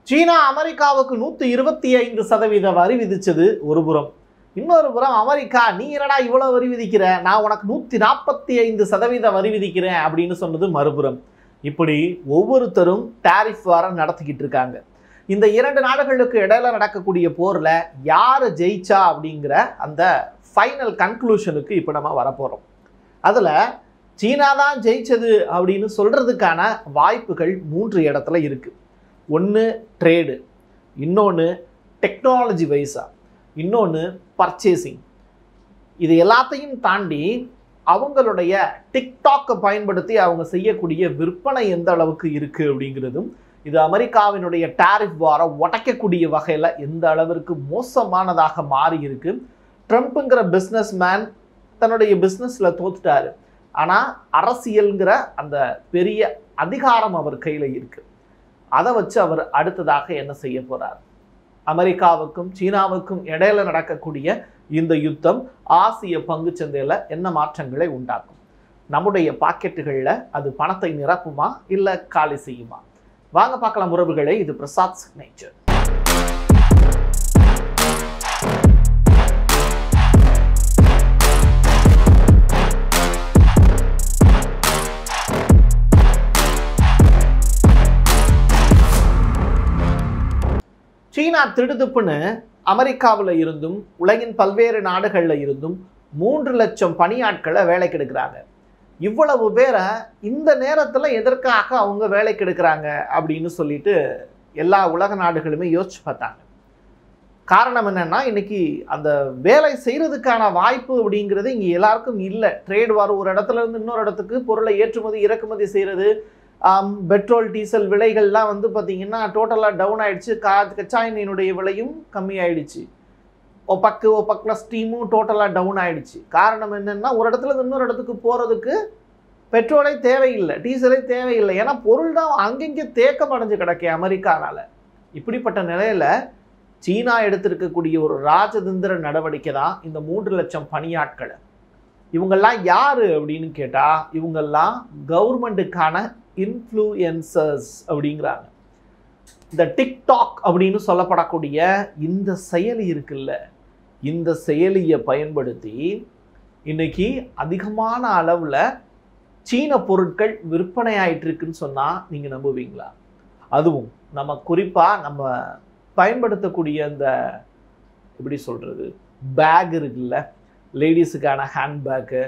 சீனா அமெரிக்காவுக்கு 125% வரி விதிச்சது ஒரு புறம். இன்னொரு புறம் அமெரிக்கா, நீ என்னடா இவ்வளவு வரி விதிக்கிற, நான் உனக்கு 145% வரி விதிக்கிறேன் அப்படின்னு சொன்னது மறுபுறம். இப்படி ஒவ்வொருத்தரும் டாரிஃப் வாரம் நடத்திக்கிட்டு இருக்காங்க. இந்த இரண்டு நாடுகளுக்கு இடையில நடக்கக்கூடிய போர்ல யாரு ஜெயிச்சா அப்படிங்கிற அந்த ஃபைனல் கன்க்ளூஷனுக்கு இப்போ நம்ம வரப்போறோம். அதுல சீனா தான் ஜெயிச்சது அப்படின்னு சொல்றதுக்கான வாய்ப்புகள் 3 இடத்துல இருக்கு. ஒன்று ட்ரேடு, இன்னொன்று டெக்னாலஜி வைஸா, இன்னொன்று பர்ச்சேசிங். இது எல்லாத்தையும் தாண்டி அவங்களுடைய டிக்டாக்கை பயன்படுத்தி அவங்க செய்யக்கூடிய விற்பனை எந்த அளவுக்கு இருக்கு அப்படிங்கிறதும், இது அமெரிக்காவினுடைய டாரிஃப் வாரை உடைக்கக்கூடிய வகையில் எந்த அளவிற்கு மோசமானதாக மாறி இருக்கு. ட்ரம்ப்புங்கிற பிஸ்னஸ் மேன் தன்னுடைய பிஸ்னஸில் தோத்துட்டாரு. ஆனால் அரசியல்ங்கிற அந்த பெரிய அதிகாரம் அவர் கையில் இருக்கு. அதை வச்சு அவர் அடுத்ததாக என்ன செய்ய போறார்? அமெரிக்காவுக்கும் சீனாவுக்கும் இடையில நடக்கக்கூடிய இந்த யுத்தம் ஆசிய பங்கு சந்தையில் என்ன மாற்றங்களை உண்டாக்கும்? நம்முடைய பாக்கெட்டுகளில் அது பணத்தை நிரப்புமா இல்லை காலி செய்யுமா? வாங்க பார்க்கலாம் உறவுகளே. இது பிரசாத் சிக்னேச்சர். சீனா திடுதுப்புன்னு அமெரிக்காவில் இருந்தும் உலகின் பல்வேறு நாடுகளில் இருந்தும் 3 லட்சம் பணியாட்களை வேலைக்கு எடுக்கிறாங்க. இவ்வளவு பேரை இந்த நேரத்தில் எதற்காக அவங்க வேலைக்கு எடுக்கிறாங்க அப்படின்னு சொல்லிட்டு எல்லா உலக நாடுகளுமே யோசிச்சு பார்த்தாங்க. காரணம் என்னன்னா, இன்னைக்கு அந்த வேலை செய்யறதுக்கான வாய்ப்பு அப்படிங்கிறது இங்கே எல்லாருக்கும் இல்லை. ட்ரேட் வார், ஒரு இடத்துல இருந்து இன்னொரு இடத்துக்கு பொருளை ஏற்றுமதி இறக்குமதி செய்யறது, பெட்ரோல் டீசல் விலைகள்லாம் வந்து பார்த்தீங்கன்னா டோட்டலாக டவுன் ஆகிடுச்சு. கச்சா எண்ணெயினுடைய விலையும் கம்மி ஆகிடுச்சு. ஒபக் ப்ளஸ் டீமும் டோட்டலாக டவுன் ஆகிடுச்சு. காரணம் என்னென்னா, ஒரு இடத்துல இன்னொரு இடத்துக்கு போகிறதுக்கு பெட்ரோலே தேவையில்லை, டீசலே தேவையில்லை. ஏன்னா பொருள் தான் அங்கங்கே தேக்கம் அடைஞ்சு கிடக்கே அமெரிக்கானால். இப்படிப்பட்ட நிலையில் சீனா எடுத்திருக்கக்கூடிய ஒரு ராஜதந்திர நடவடிக்கை தான் இந்த 3 லட்சம் பணியாட்களை. இவங்கெல்லாம் யார் அப்படின்னு கேட்டால், இவங்கெல்லாம் கவர்மெண்ட்டுக்கான இன்ஃப்ளூயன்சர்ஸ் அப்படிங்கிறாங்க. இந்த டிக்டாக் அப்படின்னு சொல்லப்படக்கூடிய இந்த செயலி இருக்குல்ல, இந்த செயலியை பயன்படுத்தி இன்னைக்கு அதிகமான அளவில் சீன பொருட்கள் விற்பனை ஆயிட்டு இருக்குன்னு சொன்னால் நீங்கள் நம்புவீங்களா? அதுவும் நம்ம குறிப்பாக நம்ம பயன்படுத்தக்கூடிய அந்த எப்படி சொல்கிறது பேக் இருக்குல்ல, லேடிஸுக்கான ஹேண்ட் பேக்கு,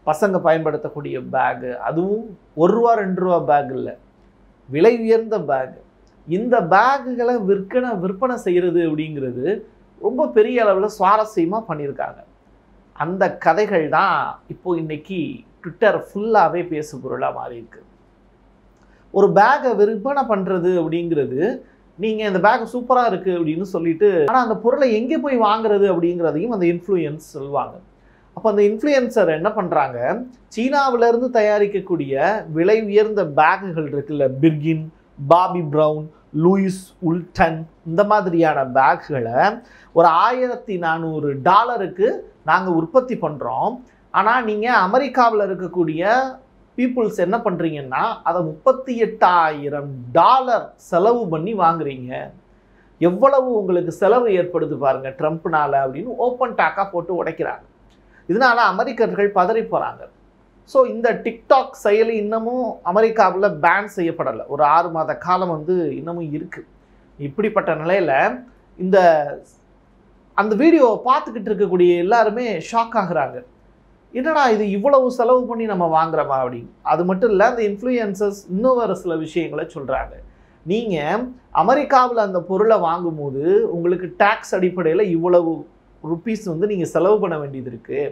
பசங்க பயன்படுத்தக்கூடிய பேகு, அதுவும் ₹1 ₹2 பேக் இல்லை, விலை உயர்ந்த பேகு. இந்த பேகுகளை விற்பனை செய்கிறது அப்படிங்கிறது ரொம்ப பெரிய அளவில் சுவாரஸ்யமாக பண்ணியிருக்காங்க. அந்த கதைகள் தான் இப்போ இன்னைக்கு ட்விட்டர் ஃபுல்லாகவே பேசு பொருளாக மாறி இருக்கு. ஒரு பேகை விற்பனை பண்ணுறது அப்படிங்கிறது, நீங்கள் இந்த பேக் சூப்பராக இருக்குது அப்படின்னு சொல்லிட்டு, ஆனால் அந்த பொருளை எங்கே போய் வாங்குறது அப்படிங்கிறதையும் அந்த இன்ஃப்ளூயன்ஸ் சொல்லுவாங்க. அப்போ அந்த இன்ஃப்ளூயன்சர் என்ன பண்ணுறாங்க, சீனாவிலேருந்து தயாரிக்கக்கூடிய விலை உயர்ந்த பேக்குகள் இருக்குல்ல, பிர்கின், பாபி ப்ரவுன், லூயிஸ் உல்டன், இந்த மாதிரியான பேக்குகளை ஒரு $1400 நாங்கள் உற்பத்தி பண்ணுறோம். ஆனால் நீங்கள் அமெரிக்காவில் இருக்கக்கூடிய பீப்புள்ஸ் என்ன பண்ணுறீங்கன்னா, அதை $38,000 செலவு பண்ணி வாங்குறீங்க. எவ்வளவு உங்களுக்கு செலவு ஏற்படுது பாருங்க ட்ரம்ப்னால அப்படின்னு ஓப்பன் டாக்காக போட்டு உடைக்கிறாங்க. இதனால அமெரிக்கர்கள் பதறி போகிறாங்க. ஸோ இந்த டிக்டாக் செயலி இன்னமும் அமெரிக்காவில் பேன் செய்யப்படலை. ஒரு 6 மாத காலம் வந்து இன்னமும் இருக்குது. இப்படிப்பட்ட நிலையில் அந்த வீடியோவை பார்த்துக்கிட்டு இருக்கக்கூடிய எல்லாருமே ஷாக் ஆகுறாங்க. என்னடா இது இவ்வளவு செலவு பண்ணி நம்ம வாங்குறோமா அப்படின்னு. அது மட்டும் இல்லை, அந்த இன்ஃப்ளூயன்சர்ஸ் இன்னும் வேறு சில விஷயங்களை சொல்கிறாங்க. நீங்கள் அமெரிக்காவில் அந்த பொருளை வாங்கும்போது உங்களுக்கு டேக்ஸ் அடிப்படையில் இவ்வளவு ருப்பீஸ் வந்து நீங்கள் செலவு பண்ண வேண்டியது இருக்குது.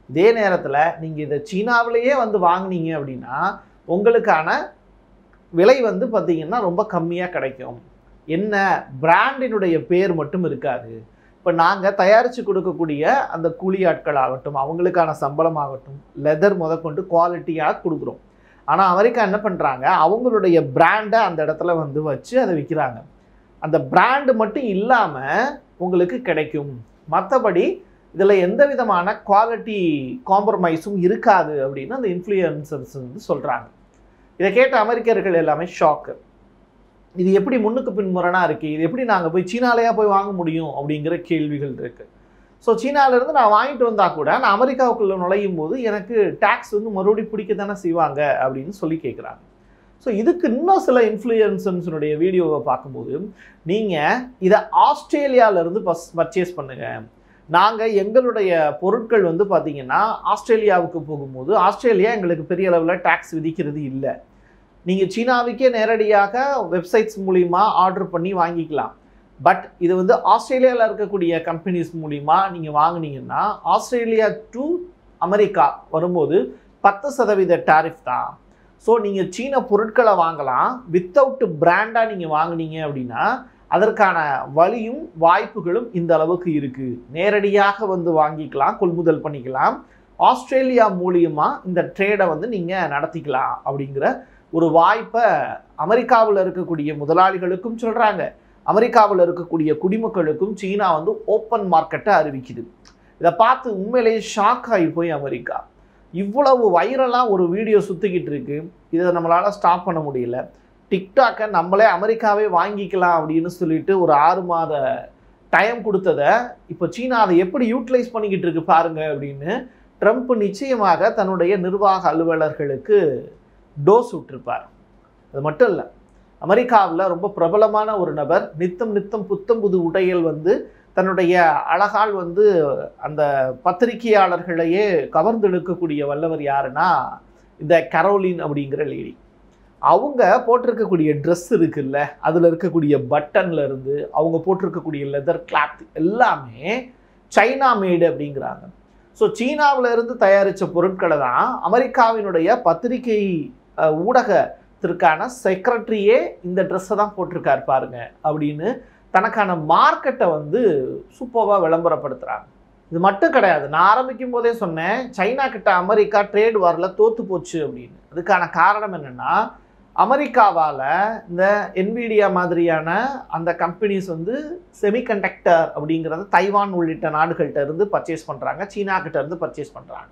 இதே நேரத்தில் நீங்கள் இதை சீனாவிலேயே வந்து வாங்கினீங்க அப்படின்னா உங்களுக்கான விலை வந்து பார்த்திங்கன்னா ரொம்ப கம்மியாக கிடைக்கும். என்ன, பிராண்டினுடைய பேர் மட்டும் இருக்காது. இப்போ நாங்கள் தயாரித்து கொடுக்கக்கூடிய அந்த கூலி ஆட்கள் ஆகட்டும், அவங்களுக்கான சம்பளம் ஆகட்டும், லெதர் முதற்கொண்டு குவாலிட்டியாக கொடுக்குறோம். ஆனால் அமெரிக்கா என்ன பண்ணுறாங்க, அவங்களுடைய பிராண்டை அந்த இடத்துல வந்து வச்சு அதை விற்கிறாங்க. அந்த பிராண்டு மட்டும் இல்லாமல் உங்களுக்கு கிடைக்கும், மற்றபடி இதில் எந்த விதமான குவாலிட்டி காம்ப்ரமைஸும் இருக்காது அப்படின்னு அந்த இன்ஃப்ளூயன்சர்ஸ் வந்து சொல்கிறாங்க. இதை கேட்ட அமெரிக்கர்கள் எல்லாமே ஷாக்கு. இது எப்படி முன்னுக்கு பின்முரணாக இருக்குது, இது எப்படி நாங்கள் போய் சீனாலேயா போய் வாங்க முடியும் அப்படிங்கிற கேள்விகள் இருக்குது. ஸோ சீனாவிலேருந்து நான் வாங்கிட்டு வந்தால் கூட நான் அமெரிக்காவுக்குள்ளே நுழையும் போது எனக்கு டேக்ஸ் வந்து மறுபடியும் பிடிக்க தானே செய்வாங்க அப்படின்னு சொல்லி கேட்குறாங்க. ஸோ இதுக்கு இன்னும் சில இன்ஃப்ளூயன்சர்ஸுடைய வீடியோவை பார்க்கும்போது நீங்கள் இதை ஆஸ்திரேலியாவிலேருந்து பர்ச்சேஸ் பண்ணுங்கள், நாங்கள் எங்களுடைய பொருட்கள் வந்து பார்த்திங்கன்னா ஆஸ்திரேலியாவுக்கு போகும்போது ஆஸ்திரேலியா எங்களுக்கு பெரிய அளவில் டேக்ஸ் விதிக்கிறது இல்லை, நீங்கள் சீனாவுக்கே நேரடியாக வெப்சைட்ஸ் மூலிமா ஆர்டர் பண்ணி வாங்கிக்கலாம். பட் இது வந்து ஆஸ்திரேலியாவில் இருக்கக்கூடிய கம்பெனிஸ் மூலிமா நீங்கள் வாங்கினீங்கன்னா ஆஸ்திரேலியா டு அமெரிக்கா வரும்போது 10% டேரிஃப் தான். ஸோ நீங்கள் சீன பொருட்களை வாங்கலாம், வித்தவுட் பிராண்டாக நீங்கள் வாங்கினீங்க அப்படின்னா அதற்கான வழியும் வாய்ப்புகளும் இந்த அளவுக்கு இருக்குது. நேரடியாக வந்து வாங்கிக்கலாம், கொள்முதல் பண்ணிக்கலாம், ஆஸ்திரேலியா மூலியமாக இந்த ட்ரேடை வந்து நீங்கள் நடத்திக்கலாம் அப்படிங்கிற ஒரு வாய்ப்பை அமெரிக்காவில் இருக்கக்கூடிய முதலாளிகளுக்கும் சொல்கிறாங்க. அமெரிக்காவில் இருக்கக்கூடிய குடிமக்களுக்கும் சீனா வந்து ஓப்பன் மார்க்கெட்டை அறிவிக்குது. இதை பார்த்து உண்மையிலேயே ஷாக் ஆகி போய் அமெரிக்கா இவ்வளவு வைரலாக ஒரு வீடியோ சுற்றிக்கிட்டு இருக்கு, இதை நம்மளால் ஸ்டாப் பண்ண முடியல. டிக்டாக்கை நம்மளே அமெரிக்காவே வாங்கிக்கலாம் அப்படின்னு சொல்லிட்டு ஒரு 6 மாத டைம் கொடுத்ததை இப்போ சீனா அதை எப்படி யூட்டிலைஸ் பண்ணிக்கிட்டு இருக்கு பாருங்க அப்படின்னு ட்ரம்ப் நிச்சயமாக தன்னுடைய நிர்வாக அலுவலர்களுக்கு டோஸ் விட்டுருப்பார். அது மட்டும் இல்லை, அமெரிக்காவில் ரொம்ப பிரபலமான ஒரு நபர் நித்தம் புத்தம் புது உடையில் வந்து தன்னுடைய அழகால் வந்து அந்த பத்திரிகையாளர்களையே கவர்ந்தெடுக்கக்கூடிய வல்லவர் யாருன்னா இந்த கரோலின் அப்படிங்கிற லேடி. அவங்க போட்டிருக்கக்கூடிய ட்ரெஸ் இருக்குல்ல, அதில் இருக்கக்கூடிய பட்டன்ல இருந்து அவங்க போட்டிருக்கக்கூடிய லெதர் கிளாத் எல்லாமே சைனா மேடு அப்படிங்கிறாங்க. ஸோ சீனாவில் இருந்து தயாரித்த பொருட்களை தான் அமெரிக்காவினுடைய பத்திரிகை ஊடகத்திற்கான செக்ரட்டரியே இந்த ட்ரெஸ்ஸை தான் போட்டிருக்காரு பாருங்க அப்படின்னு தனக்கான மார்க்கெட்டை வந்து சூப்பராக விளம்பரப்படுத்துகிறாங்க. இது மட்டும் கிடையாது, நான் ஆரம்பிக்கும் போதே சொன்னேன் சைனா கிட்ட அமெரிக்கா ட்ரேட் வாரில் தோற்று போச்சு அப்படின்னு. அதுக்கான காரணம் என்னென்னா அமெரிக்காவால் இந்த என்விடியா மாதிரியான அந்த கம்பெனிஸ் வந்து செமிகண்டக்டர் அப்படிங்கிறத தைவான் உள்ளிட்ட நாடுகள்கிட்ட இருந்து பர்ச்சேஸ் பண்ணுறாங்க, சீனாக்கிட்ட இருந்து பர்ச்சேஸ் பண்ணுறாங்க.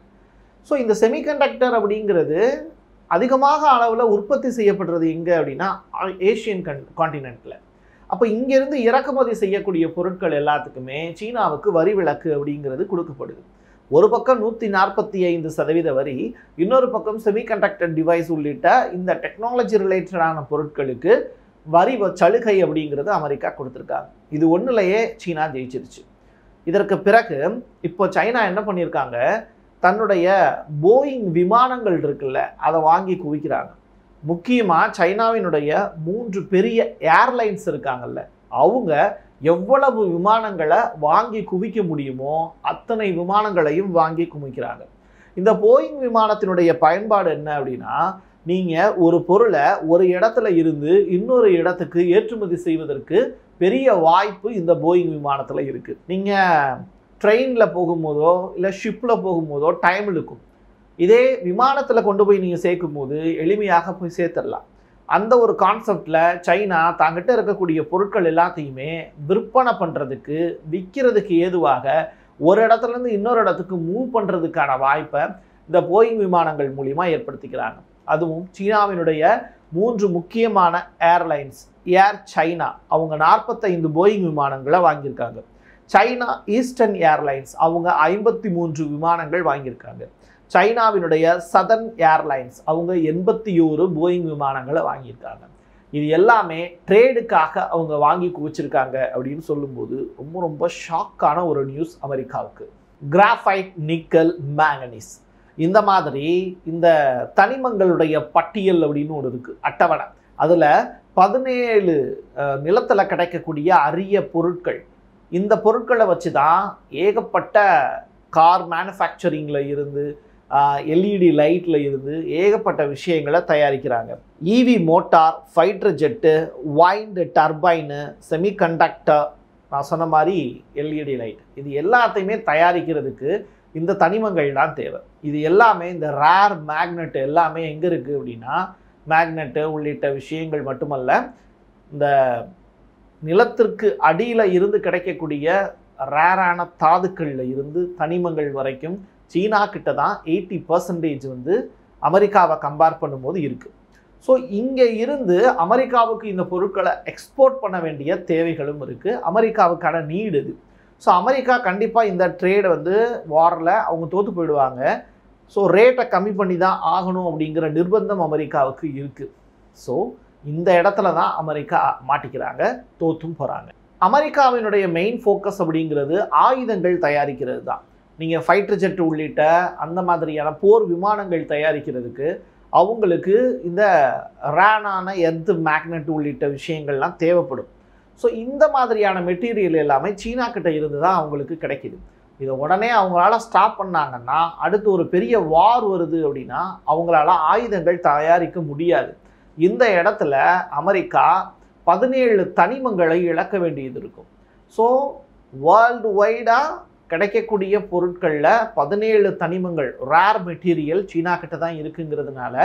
ஸோ இந்த செமிகண்டக்டர் அப்படிங்கிறது அதிகமாக அளவில் உற்பத்தி செய்யப்படுறது எங்கே அப்படின்னா ஏஷியன் கான்டினென்ட்டில். அப்போ இங்கேருந்து இறக்குமதி செய்யக்கூடிய பொருட்கள் எல்லாத்துக்குமே சீனாவுக்கு வரி விலக்கு அப்படிங்கிறது கொடுக்கப்படுது. ஒரு பக்கம் 145% வரி, இன்னொரு பக்கம் செமிகண்டக்டர் டிவைஸ் உள்ளிட்ட இந்த டெக்னாலஜி ரிலேட்டடான பொருட்களுக்கு வரி சலுகை அப்படிங்கிறது அமெரிக்கா கொடுத்துருக்காங்க. இது ஒன்றுலையே சீனா ஜெயிச்சிருச்சு. இதற்கு பிறகு இப்போ சைனா என்ன பண்ணியிருக்காங்க, தன்னுடைய போயிங் விமானங்கள் இருக்குல்ல அதை வாங்கி குவிக்கிறாங்க. முக்கியமாக சைனாவினுடைய 3 பெரிய ஏர்லைன்ஸ் இருக்காங்கல்ல, அவங்க எவ்வளவு விமானங்களை வாங்கி குவிக்க முடியுமோ அத்தனை விமானங்களையும் வாங்கி குவிக்கிறாங்க. இந்த போயிங் விமானத்தினுடைய பயன்பாடு என்ன அப்படின்னா, நீங்கள் ஒரு பொருளை ஒரு இடத்துல இருந்து இன்னொரு இடத்துக்கு ஏற்றுமதி செய்வதற்கு பெரிய வாய்ப்பு இந்த போயிங் விமானத்தில் இருக்குது. நீங்கள் ட்ரெயினில் போகும்போதோ இல்லை ஷிப்பில் போகும்போதோ டைம் இருக்கும், இதே விமானத்தில் கொண்டு போய் நீங்கள் சேர்க்கும் போது எளிமையாக போய் சேர்த்துடலாம். அந்த ஒரு கான்செப்டில் சைனா தாங்கிட்ட இருக்கக்கூடிய பொருட்கள் எல்லாத்தையுமே விற்பனை பண்ணுறதுக்கு விற்கிறதுக்கு ஏதுவாக ஒரு இடத்துலேருந்து இன்னொரு இடத்துக்கு மூவ் பண்ணுறதுக்கான வாய்ப்பை இந்த போயிங் விமானங்கள் மூலிமா ஏற்படுத்திக்கிறாங்க. அதுவும் சீனாவினுடைய 3 முக்கியமான ஏர்லைன்ஸ் ஏர் சைனா அவங்க 45 போயிங் விமானங்களை வாங்கியிருக்காங்க. சைனா ஈஸ்டர்ன் ஏர்லைன்ஸ் அவங்க 53 விமானங்கள் வாங்கியிருக்காங்க. சைனாவினுடைய சதர்ன் ஏர்லைன்ஸ் அவங்க 81 போயிங் விமானங்களை வாங்கியிருக்காங்க. இது எல்லாமே ட்ரேடுக்காக அவங்க வாங்கி குவிச்சிருக்காங்க அப்படின்னு சொல்லும்போது ரொம்ப ரொம்ப ஷாக்கான ஒரு நியூஸ் அமெரிக்காவுக்கு. கிராஃபைட், நிக்கல், மேங்கனீஸ் இந்த மாதிரி இந்த தனிமங்களுடைய பட்டியல் அப்படின்னு ஒன்று இருக்குது, அட்டவணை. அதில் 17 நிலத்தில் கிடைக்கக்கூடிய அரிய பொருட்கள். இந்த பொருட்களை வச்சு தான் ஏகப்பட்ட கார் மேனுஃபேக்சரிங்கில் இருந்து எல்இடி லைட்டில் இருந்து ஏகப்பட்ட விஷயங்களை தயாரிக்கிறாங்க. EV motor, fighter jet, wind turbine, semiconductor, நான் சொன்ன மாதிரி எல்இடி லைட், இது எல்லாத்தையுமே தயாரிக்கிறதுக்கு இந்த தனிமங்கள் தான் தேவை. இது எல்லாமே இந்த ரேர் மேக்னெட் எல்லாமே எங்கே இருக்குது அப்படின்னா, மேக்னெட்டு உள்ளிட்ட விஷயங்கள் மட்டுமல்ல, இந்த நிலத்திற்கு அடியில் இருந்து கிடைக்கக்கூடிய ரேரான தாதுக்களில் இருந்து தனிமங்கள் வரைக்கும் சீனா கிட்ட தான் 80% வந்து அமெரிக்காவை கம்பேர் பண்ணும்போது இருக்குது. ஸோ இங்கே இருந்து அமெரிக்காவுக்கு இந்த பொருட்களை எக்ஸ்போர்ட் பண்ண வேண்டிய தேவைகளும் இருக்குது, அமெரிக்காவுக்கான நீடு இது. ஸோ அமெரிக்கா கண்டிப்பாக இந்த ட்ரேடை வந்து வாரில் அவங்க தோற்று போயிடுவாங்க. ஸோ ரேட்டை கம்மி பண்ணி தான் ஆகணும் அப்படிங்கிற நிர்பந்தம் அமெரிக்காவுக்கு இருக்குது. ஸோ இந்த இடத்துல தான் அமெரிக்கா மாட்டிக்கிறாங்க, தோற்றும் போகிறாங்க. அமெரிக்காவினுடைய மெயின் ஃபோக்கஸ் அப்படிங்கிறது ஆயுதங்கள் தயாரிக்கிறது தான். நீங்கள் ஃபைட்டர் ஜெட் உள்ளிட்ட அந்த மாதிரியான போர் விமானங்கள் தயாரிக்கிறதுக்கு அவங்களுக்கு இந்த ரேனான எர்த் மேக்னெட் உள்ளிட்ட விஷயங்கள்லாம் தேவைப்படும். ஸோ இந்த மாதிரியான மெட்டீரியல் எல்லாமே சீனா கிட்ட இருந்து தான் அவங்களுக்கு கிடைக்கிது. இதை உடனே அவங்களால ஸ்டாப் பண்ணாங்கன்னா அடுத்து ஒரு பெரிய வார் வருது அப்படின்னா அவங்களால ஆயுதங்கள் தயாரிக்க முடியாது. இந்த இடத்துல அமெரிக்கா 17 தனிமங்களை இழக்க வேண்டியது இருக்கும். ஸோ வேர்ல்டு வைடாக கிடைக்கக்கூடிய பொருட்களில் 17 தனிமங்கள் ரேர் மெட்டீரியல் சீனா கிட்ட தான் இருக்குங்கிறதுனால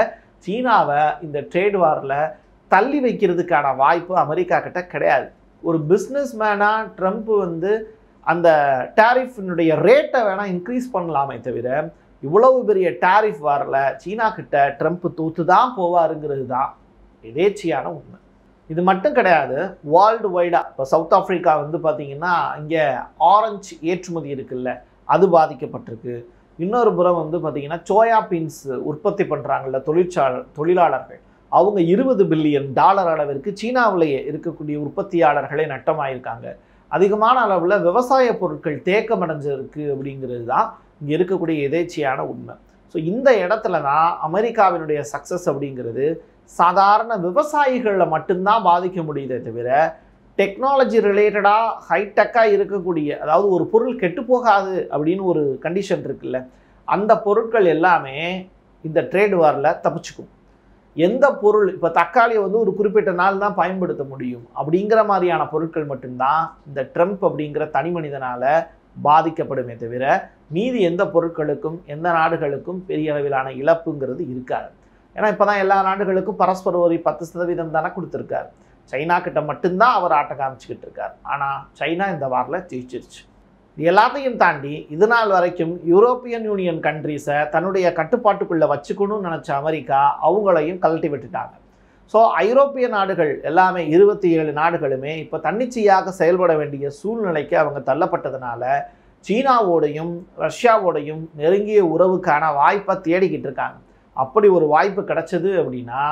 சீனாவை இந்த ட்ரேட் வாரில் தள்ளி வைக்கிறதுக்கான வாய்ப்பு அமெரிக்கா கிட்ட கிடையாது. ஒரு பிஸ்னஸ் மேனாக ட்ரம்ப் வந்து அந்த டேரிஃபினுடைய ரேட்டை வேணால் இன்க்ரீஸ் பண்ணலாமே தவிர இவ்வளவு பெரிய டேரிஃப் வாரில் சீனா கிட்ட ட்ரம்ப் தூத்து தான் போவாருங்கிறது தான் எதேச்சியான உண்மை. இது மட்டும் கிடையாது, வேர்ல்டு வைடாக இப்போ சவுத் ஆஃப்ரிக்கா வந்து பார்த்திங்கன்னா இங்கே ஆரஞ்சு ஏற்றுமதி இருக்குல்ல, அது பாதிக்கப்பட்டிருக்கு. இன்னொரு புறம் வந்து பார்த்திங்கன்னா சோயா பீன்ஸ் உற்பத்தி பண்ணுறாங்கல்ல தொழிலாளர்கள், அவங்க $20 பில்லியன் அளவிற்கு சீனாவிலேயே இருக்கக்கூடிய உற்பத்தியாளர்களே நட்டமாயிருக்காங்க. அதிகமான அளவில் விவசாய பொருட்கள் தேக்கமடைஞ்சிருக்கு அப்படிங்கிறது தான் இங்கே இருக்கக்கூடிய எதேச்சியான உண்மை. ஸோ இந்த இடத்துல தான் அமெரிக்காவினுடைய சக்ஸஸ் அப்படிங்கிறது சாதாரண விவசாயிகளில் மட்டும்தான் பாதிக்க முடியுதே தவிர டெக்னாலஜி ரிலேட்டடாக ஹைடெக்காக இருக்கக்கூடிய, அதாவது ஒரு பொருள் கெட்டு போகாது அப்படின்னு ஒரு கண்டிஷன் இருக்குல்ல, அந்த பொருட்கள் எல்லாமே இந்த ட்ரேட் வாரில் தப்பிச்சுக்கும். எந்த பொருள் இப்போ தக்காளியை வந்து ஒரு குறிப்பிட்ட நாள் தான் பயன்படுத்த முடியும் அப்படிங்கிற மாதிரியான பொருட்கள் மட்டும்தான் இந்த ட்ரம்ப் அப்படிங்கிற தனி மனிதனால் பாதிக்கப்படுமே தவிர மீதி எந்த பொருட்களுக்கும் எந்த நாடுகளுக்கும் பெரிய அளவிலான இழப்புங்கிறது இருக்காது. ஏன்னா இப்போ தான் எல்லா நாடுகளுக்கும் பரஸ்பர வரி 10% தானே கொடுத்துருக்காரு. சைனா கிட்ட மட்டும்தான் அவர் ஆட்ட காமிச்சிக்கிட்டு இருக்கார். ஆனால் சைனா இந்த வாரில் ஜெயிச்சிருச்சு. இது எல்லாத்தையும் தாண்டி இது நாள் வரைக்கும் யூரோப்பியன் யூனியன் கண்ட்ரீஸை தன்னுடைய கட்டுப்பாட்டுக்குள்ளே வச்சுக்கணும்னு நினச்ச அமெரிக்கா அவங்களையும் கழட்டி விட்டுட்டாங்க. ஸோ ஐரோப்பிய நாடுகள் எல்லாமே 27 நாடுகளுமே இப்போ தன்னிச்சையாக செயல்பட வேண்டிய சூழ்நிலைக்கு அவங்க தள்ளப்பட்டதுனால சீனாவோடையும் ரஷ்யாவோடையும் நெருங்கிய உறவுக்கான வாய்ப்பை தேடிக்கிட்டு இருக்காங்க. அப்படி ஒரு வாய்ப்பு கிடைச்சது அப்படின்னா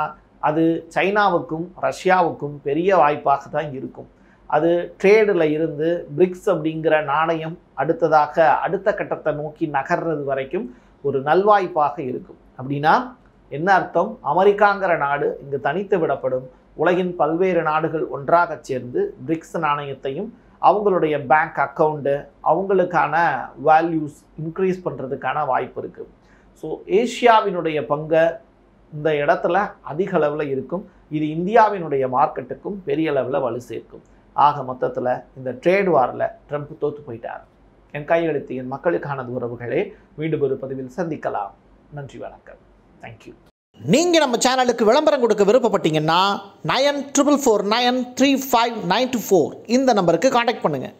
அது சைனாவுக்கும் ரஷ்யாவுக்கும் பெரிய வாய்ப்பாக தான் இருக்கும். அது ட்ரேடில் இருந்து பிரிக்ஸ் அப்படிங்கிற நாணயம் அடுத்த கட்டத்தை நோக்கி நகர்றது வரைக்கும் ஒரு நல்வாய்ப்பாக இருக்கும். அப்படின்னா என்ன அர்த்தம்? அமெரிக்காங்கிற நாடு இங்கு தனித்து விடப்படும். உலகின் பல்வேறு நாடுகள் ஒன்றாக சேர்ந்து பிரிக்ஸ் நாணயத்தையும் அவங்களுடைய பேங்க் அக்கௌண்ட்டு அவங்களுக்கான வேல்யூஸ் இன்க்ரீஸ் பண்ணுறதுக்கான வாய்ப்பு இருக்குது. ஸோ ஏஷியாவினுடைய பங்கு இந்த இடத்துல அதிக அளவில் இருக்கும். இது இந்தியாவினுடைய மார்க்கெட்டுக்கும் பெரிய அளவில் வலு சேர்க்கும். ஆக மொத்தத்தில் இந்த ட்ரேட் வாரில் ட்ரம்ப் தோற்று போயிட்டார். என் கையெழுத்து என் மக்களுக்கான உறவுகளே, மீண்டும் ஒரு பதிவில் சந்திக்கலாம். நன்றி, வணக்கம். தேங்க்யூ. நீங்கள் நம்ம சேனலுக்கு விளம்பரம் கொடுக்க விருப்பப்பட்டீங்கன்னா 9449359594 இந்த நம்பருக்கு காண்டாக்ட் பண்ணுங்கள்.